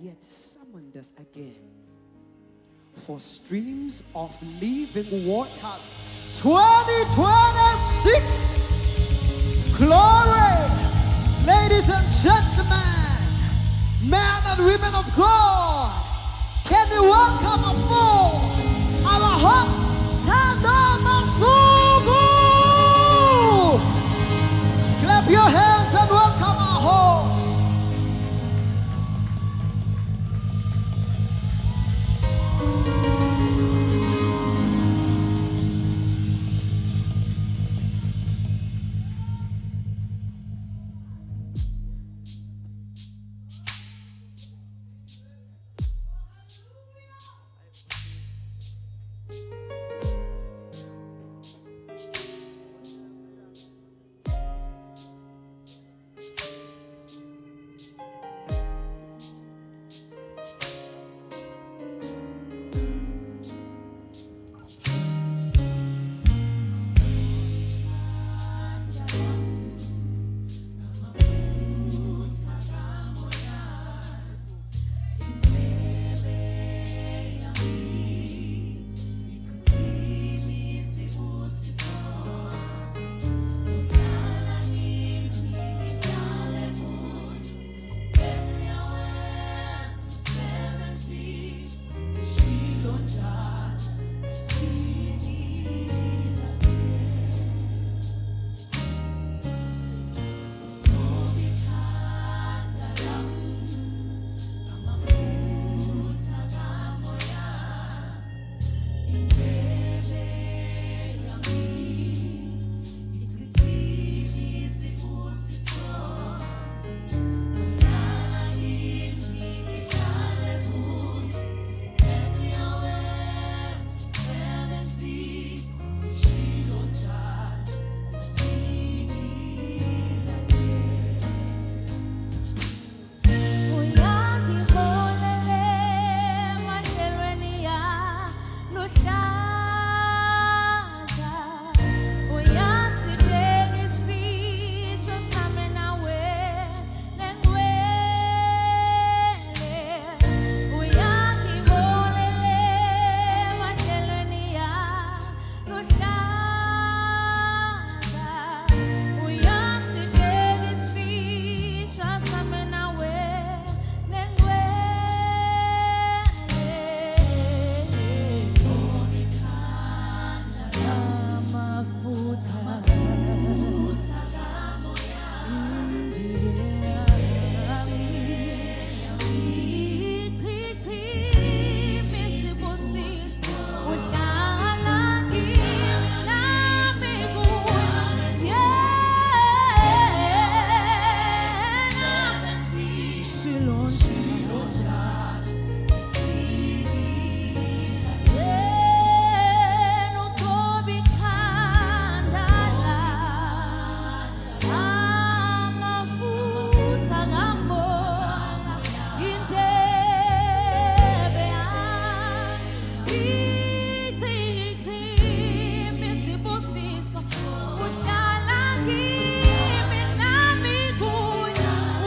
yet summoned us again for streams of living waters 2026. Glory, ladies and gentlemen, men and women of God, can we welcome afore our host, Thando Masuku? Clap your hands and welcome our host.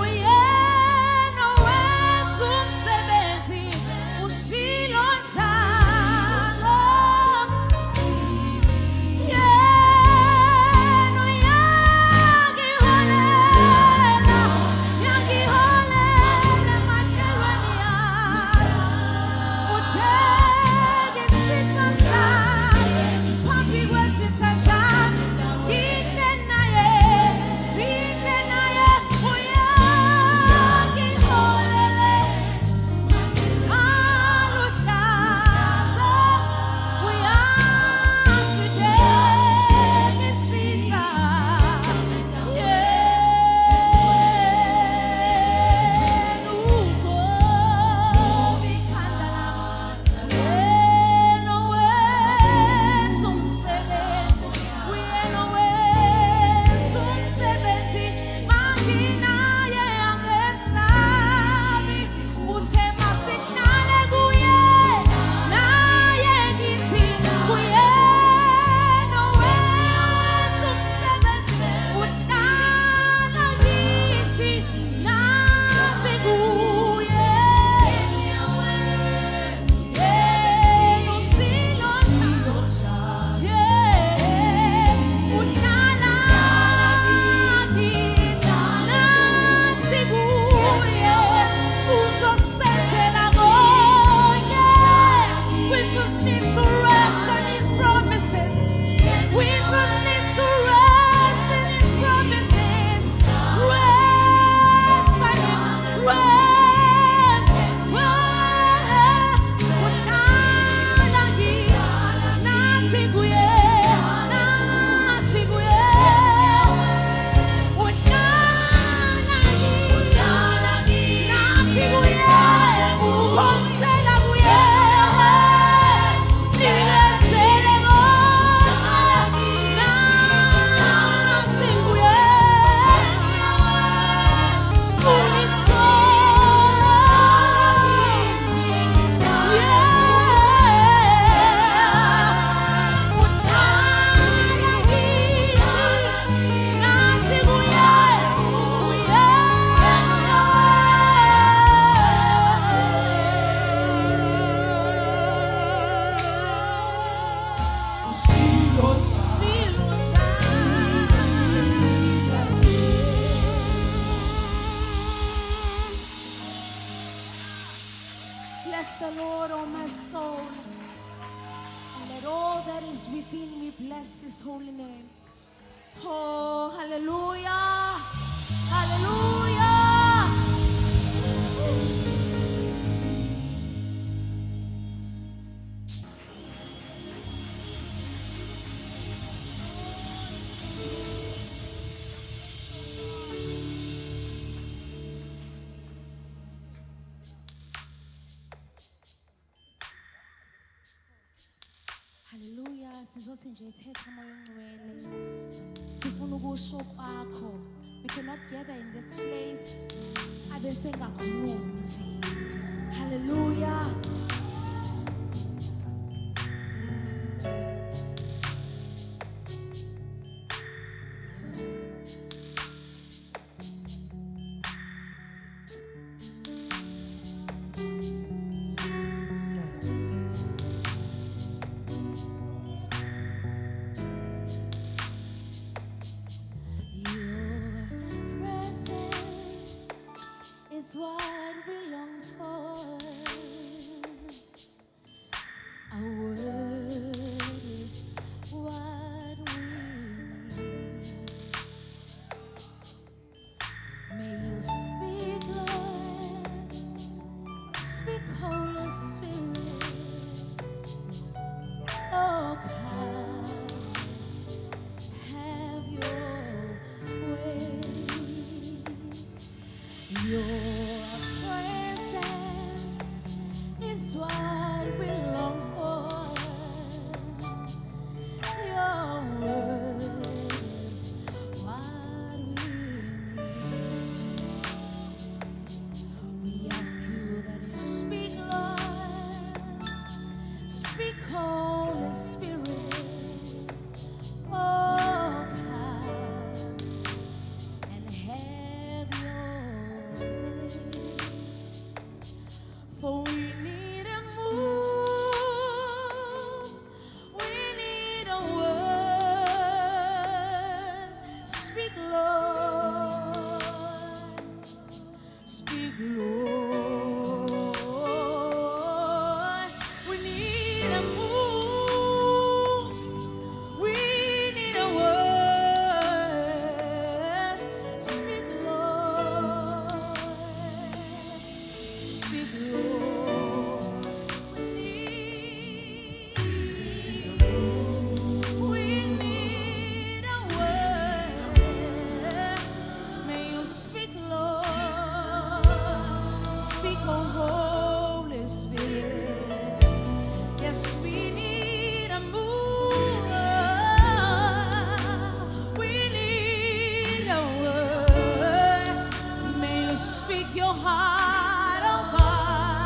Uyeno wethu umsebenzi Bless the Lord, O my soul, and let all that is within me bless His holy name. Oh, hallelujah! Hallelujah! Hallelujah. Sizothi nje Thetha Moy'ongcwele. Sifuna ukusho kwakho. We cannot gather in this place abe sengakhulumi nje. Hallelujah. Is what we long for. Our word is what we need. May you speak, Lord. Speak, Holy Spirit. Oh, come, have your way. Your presence is what we long for. Your word is what we need. We ask you that you speak, Lord. Speak, Holy Spirit. Oh, come and have your for we need a move, we need a word. Speak, Lord, speak, Lord. We need a move, we need a word. Speak, Lord. Speak, Lord. We need a word. May you speak, Lord. Speak, oh Holy Spirit. Yes, we need a move. We need a word. May you speak your heart, oh God.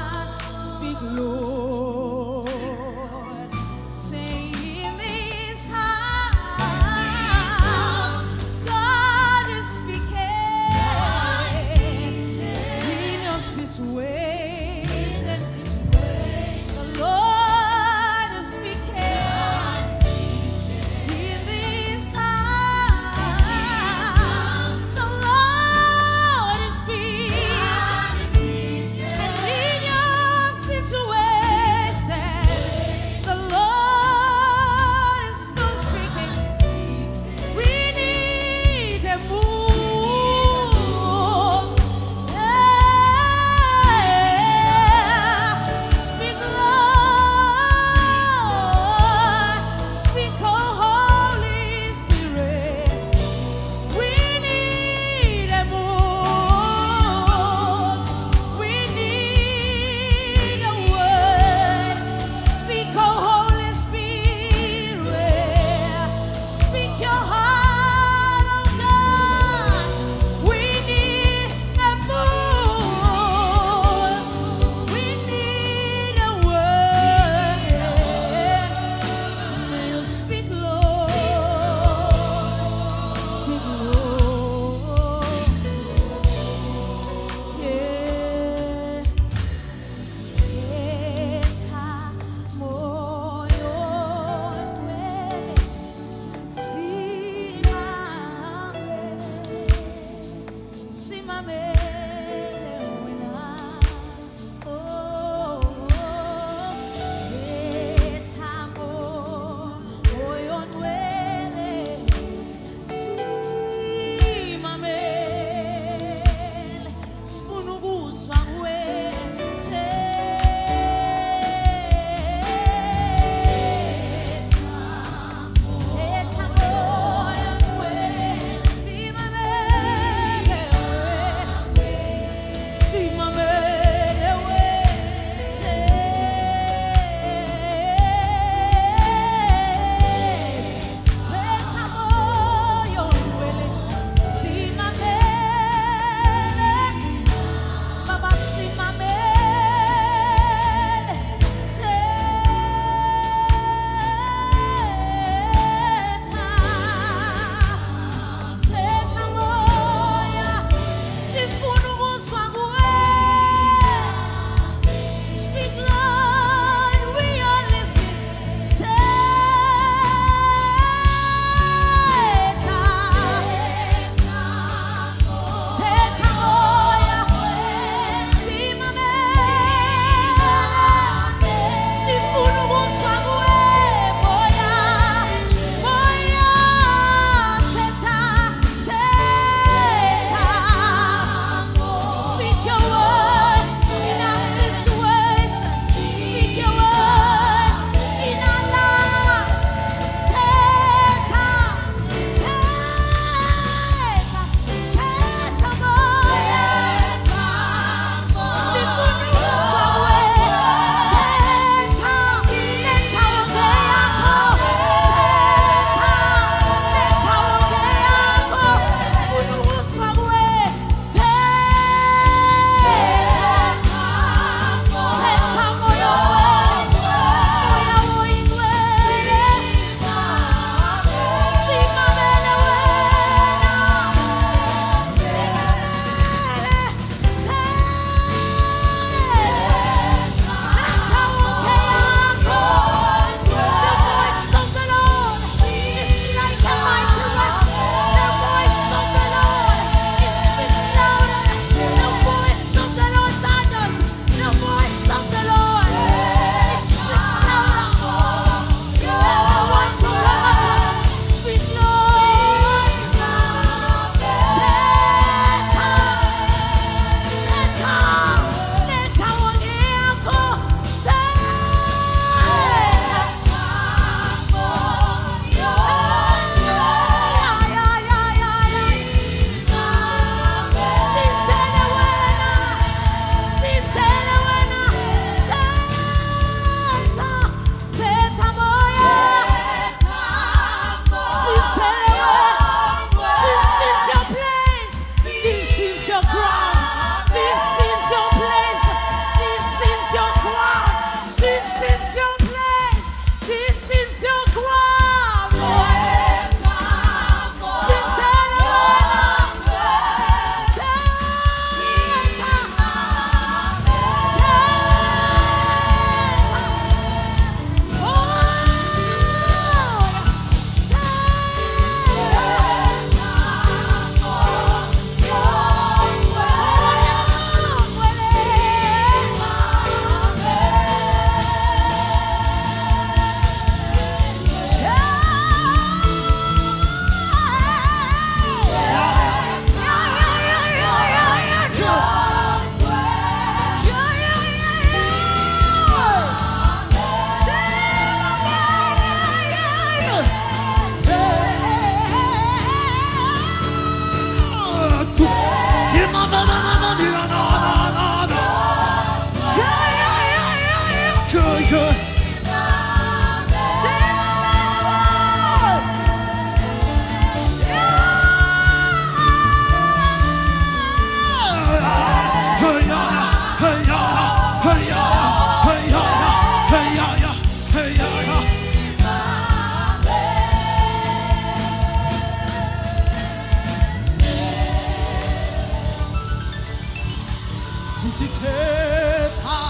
Thetha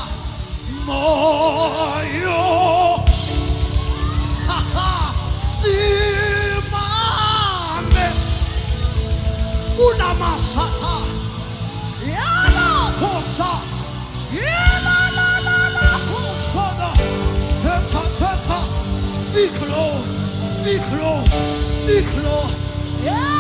Moyo Simame Unamasata Yana Kosa Yana la Kosana Thetha Speak Lord, speak Lord, speak Lord. Yeah.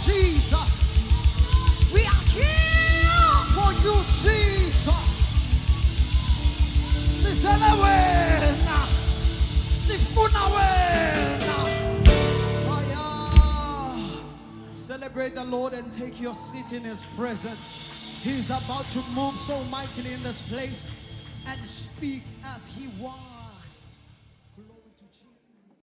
Jesus, we are here for you, Jesus. Sisele wena, sifuna wena. Celebrate the Lord and take your seat in His presence. He's about to move so mightily in this place and speak as He wants.